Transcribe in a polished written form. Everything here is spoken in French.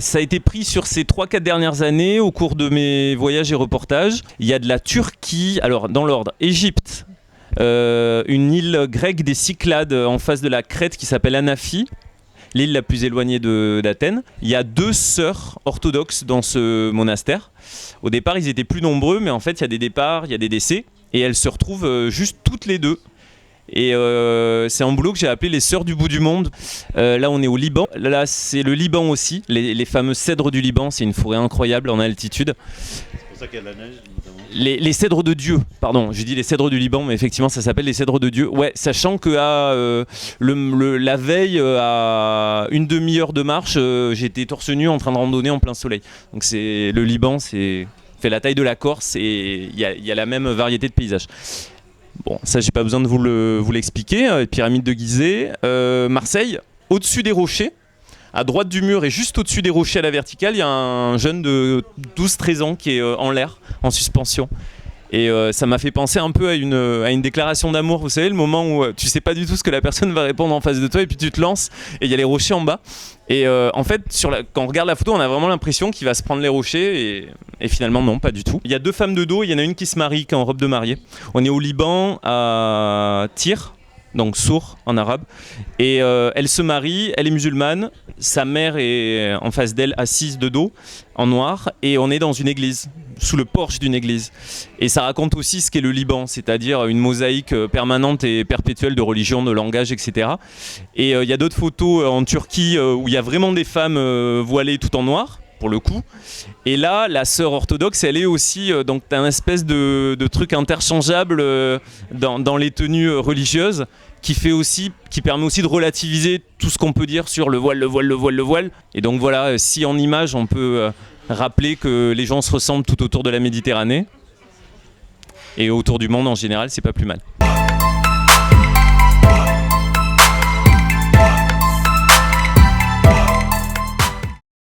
Ça a été pris sur ces 3-4 dernières années au cours de mes voyages et reportages. Il y a de la Turquie, alors dans l'ordre, Égypte, une île grecque des Cyclades en face de la Crète qui s'appelle Anafi, l'île la plus éloignée d'Athènes. Il y a 2 sœurs orthodoxes dans ce monastère. Au départ, ils étaient plus nombreux, mais en fait, il y a des départs, il y a des décès, et elles se retrouvent juste toutes les 2. Et c'est un boulot que j'ai appelé les sœurs du bout du monde. Là on est au Liban, là c'est le Liban aussi, les fameux cèdres du Liban, c'est une forêt incroyable en altitude. C'est pour ça qu'il y a de la neige notamment. Les cèdres de Dieu, pardon, j'ai dit les cèdres du Liban, mais effectivement ça s'appelle les cèdres de Dieu. Ouais, sachant que la veille, à une demi-heure de marche, j'étais torse nu en train de randonner en plein soleil. Donc c'est le Liban, c'est fait la taille de la Corse et il y a la même variété de paysages. Bon, ça j'ai pas besoin de vous l'expliquer. Pyramide de Gizeh, Marseille, au-dessus des rochers, à droite du mur et juste au-dessus des rochers à la verticale, il y a un jeune de 12-13 ans qui est en l'air, en suspension. Et ça m'a fait penser un peu à une déclaration d'amour, vous savez, le moment où tu sais pas du tout ce que la personne va répondre en face de toi et puis tu te lances et il y a les rochers en bas. Et en fait, quand on regarde la photo, on a vraiment l'impression qu'il va se prendre les rochers et finalement non, pas du tout. Il y a 2 femmes de dos, il y en a une qui se marie, qui est en robe de mariée. On est au Liban, à Tyr, donc Sour en arabe, et elle se marie, elle est musulmane, sa mère est en face d'elle assise de dos, en noir, et on est dans une église, sous le porche d'une église. Et ça raconte aussi ce qu'est le Liban, c'est-à-dire une mosaïque permanente et perpétuelle de religion, de langage, etc. Et il y a d'autres photos en Turquie où il y a vraiment des femmes voilées tout en noir, pour le coup. Et là, la sœur orthodoxe, elle est aussi donc t'as un espèce de truc interchangeable dans les tenues religieuses qui permet aussi de relativiser tout ce qu'on peut dire sur le voile, le voile, le voile, le voile. Et donc voilà, si en image on peut rappeler que les gens se ressemblent tout autour de la Méditerranée et autour du monde en général, c'est pas plus mal.